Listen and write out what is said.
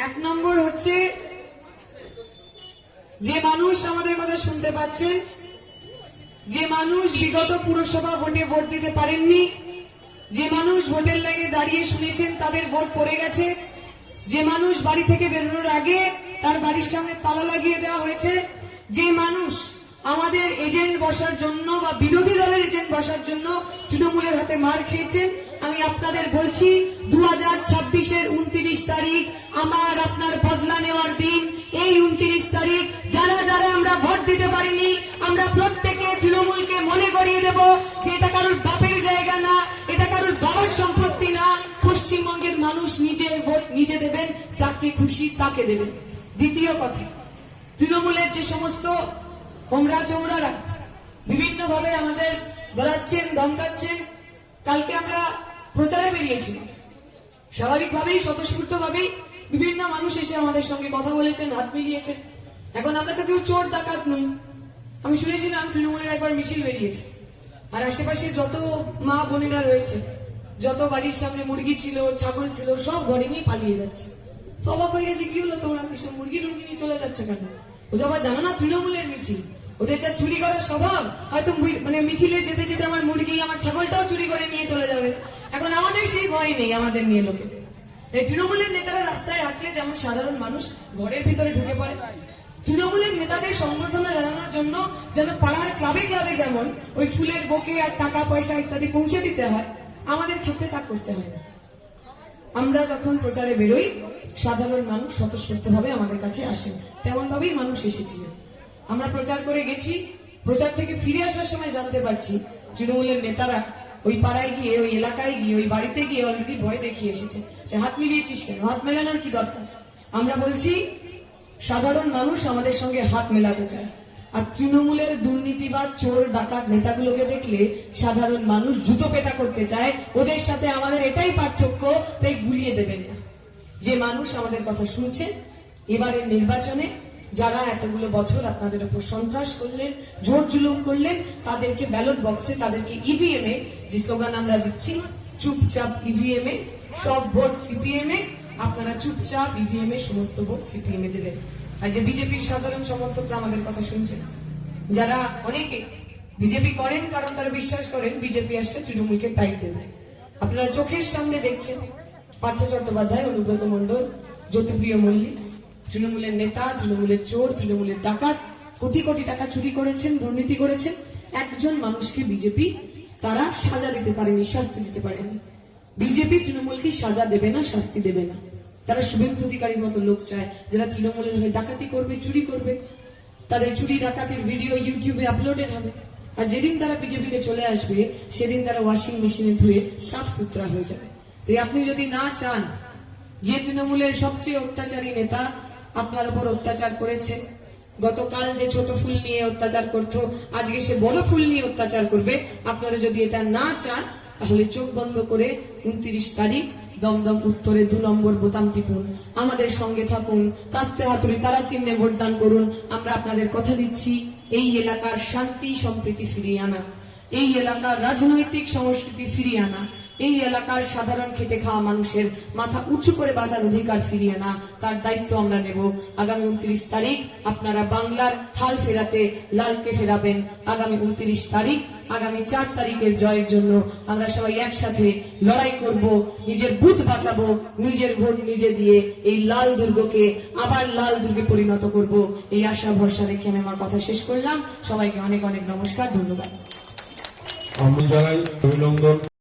এক নম্বর হচ্ছে যে মানুষ আমাদের কথা শুনতে পাচ্ছেন, যে মানুষ বিগত পুরসভা ভোটে ভোট দিতে পারেননি, যে মানুষ ভোটের লাইনে দাঁড়িয়ে শুনেছেন তাদের ভোট পড়ে গেছে, যে মানুষ বাড়ি থেকে বেরোনোর আগে তার বাড়ির সামনে তালা লাগিয়ে দেওয়া হয়েছে, যে মানুষ আমাদের এজেন্ট বসার জন্য বা বিরোধী দলের এজেন্ট বসার জন্য তৃণমূলের হাতে মার খেয়েছেন, আমি আপনাদের বলছি 2026-এর 29 তারিখ আমার আপনার বদলা নেওয়ার দিন। এই 29 তারিখ যারা যারা আমরা ভোট দিতে পারিনি, আমরা প্রত্যেকে তৃণমূলকে মনে করিয়ে দেব যে এটা কারোর বাপের জায়গা না, এটা কারোর বাবার সম্পত্তি না। পশ্চিমবঙ্গের মানুষ নিজের ভোট নিজে দেবেন, যাকে খুশি তাকে দেবেন। দ্বিতীয় কথা, তৃণমূলের যে সমস্ত হোমরা চোমরারা বিভিন্ন ভাবে আমাদের ধরাচ্ছেন, ধমকাচ্ছেন, কালকে আমরা প্রচারে বেরিয়েছিলাম, স্বাভাবিকভাবেই স্বতঃস্ফূর্ত ভাবেই বিভিন্ন মানুষ এসে আমাদের সঙ্গে কথা বলেছেন, হাত মিলিয়েছেন। এখন আমরা তো কেউ চোর ডাকাত নই। আমি শুনেছিলাম তৃণমূলের একবার মিছিল বেরিয়েছে, আর আশেপাশে যত মা বোনেরা রয়েছে, যত বাড়ির সামনে মুরগি ছিল, ছাগল ছিল, সব ঘরে নিয়ে পালিয়ে যাচ্ছে। তো অবাক হয়ে গেছে, কি হলো তোমরা কিসব মুরগি টুরগি নিয়ে চলে যাচ্ছে কেন? ও যাবা জানো না তৃণমূলের মিছিল, ওদের যা চুরি করার স্বভাব, হয়তো মানে মিছিলে যেতে যেতে আমার মুরগি আমার ছাগলটাও চুরি করে নিয়ে চলে যাবে। এখন আমাদের সেই ভয় নেই আমাদের নিয়ে লোকেদের। এই তৃণমূলের নেতারা রাস্তায় হাঁটলে যেমন সাধারণ মানুষ ঘরের ভিতরে ঢুকে পড়ে, তৃণমূলের নেতাদের সংবর্ধনা জানানোর জন্য যেন পাড়ার ক্লাবে ক্লাবে যেমন ওই ফুলের বোকে আর টাকা পয়সা ইত্যাদি পৌঁছে দিতে হয়, আমাদের ক্ষেত্রে তা করতে হয় না। আমরা যখন প্রচারে বেরোই, সাধারণ মানুষ স্বতঃস্ফূর্ত ভাবে আমাদের কাছে আসেন, তেমন ভাবেই মানুষ এসেছিলেন। আমরা প্রচার করে গেছি, প্রচার থেকে ফিরে আসার সময় জানতে পারছি তৃণমূলের নেতারা ওই পাড়ায় গিয়ে, ওই এলাকায় গিয়ে, ওই বাড়িতে গিয়ে অলরেডি ভয় দেখিয়ে এসেছে। সে হাত মিলিয়েছিস কেন? হাত মেলানোর কি দরকার? আমরা বলছি সাধারণ মানুষ আমাদের সঙ্গে হাত মেলাতে চায়, আর তৃণমূলের দুর্নীতিবাদ চোর ডাকাত নেতাগুলোকে দেখলে সাধারণ মানুষ জুতো পেটা করতে চায়। ওদের সাথে আমাদের এটাই পার্থক্য, তাই গুলিয়ে দেবেন না। যে মানুষ আমাদের কথা শুনছে, এবারের নির্বাচনে যারা এতগুলো বছর আপনাদের উপর সন্ত্রাস করলেন, জোর জুলুম করলেন, তাদেরকে ব্যালট বক্সে, তাদেরকে ইভিএম এ, যে স্লোগান আমরা দিচ্ছি, চুপচাপ ইভিএম এ সব ভোট সিপিএম এ, আপনারা চুপচাপ ইভিএম এ সমস্ত ভোট সিপিএম এ দেবেন। আর যে বিজেপির সাধারণ সমর্থকরা আমাদের কথা শুনছেন, যারা অনেকে বিজেপি করেন কারণ তারা বিশ্বাস করেন বিজেপি আসলে তৃণমূলকে টাইট দেবে, আপনারা চোখের সামনে দেখছেন পার্থ চট্টোপাধ্যায়, অনুব্রত মণ্ডল, জ্যোতিপ্রিয় মল্লিক, তৃণমূলের নেতা, তৃণমূলের চোর, তৃণমূলের ডাকাত, কোটি কোটি টাকা চুরি করেছেন, দুর্নীতি করেছেন। একজন মানুষকে বিজেপি তারা সাজা দিতে পারেনি, শাস্তি দিতে পারেনি। বিজেপি তৃণমূলকে সাজা দেবে না, শাস্তি দেবে না। তারা শুভেন্দু অধিকারীর মতো লোক চায়, যারা তৃণমূলের হয়ে ডাকাতি করবে, চুরি করবে, তাদের চুরি ডাকাতির ভিডিও ইউটিউবে আপলোডেড হবে। আর যেদিন তারা বিজেপিতে চলে আসবে, সেদিন তারা ওয়াশিং মেশিনে ধুয়ে সাফ সুতরা হয়ে যাবে। তো আপনি যদি না চান যে তৃণমূলের সবচেয়ে অত্যাচারী নেতা আপনার উপর অত্যাচার করেছে, গতকাল যে ছোট ফুল নিয়ে অত্যাচার করতো, আজকে সে বড় ফুল নিয়ে অত্যাচার করবে, আপনারা যদি এটা না চান, তাহলে চোখ বন্ধ করে 29 তারিখ দমদম উত্তরে 2 নম্বর বোতাম টিপুন, আমাদের সঙ্গে থাকুন, কাস্তে হাতুড়ি তারা চিহ্নে ভোটদান করুন। আমরা আপনাদের কথা দিচ্ছি, এই এলাকার শান্তি সম্প্রীতি ফিরিয়ে আনা, এই এলাকার রাজনৈতিক সংস্কৃতি ফিরিয়ে আনা, এই এলাকার সাধারণ খেটে খাওয়া মানুষের মাথা উঁচু করে বাঁচার অধিকার ফিরিয়ে আনা, তার দায়িত্ব আমরা নেব। আগামী 29 তারিখ আপনারা বাংলার হাল ফেরাতে লালকে ফেরাবেন। আগামী 29 তারিখ, আগামী 4 তারিখের জয়ের জন্য আমরা সবাই একসাথে লড়াই করব, নিজের বুথ বাঁচাবো, নিজের ভোট নিজে দিয়ে এই লাল দুর্গকে আবার লাল দুর্গে পরিণত করব। এই আশা ভরসা রেখে আমি আমার কথা শেষ করলাম। সবাইকে অনেক অনেক নমস্কার, ধন্যবাদ। আমি জানাই অভিনন্দন।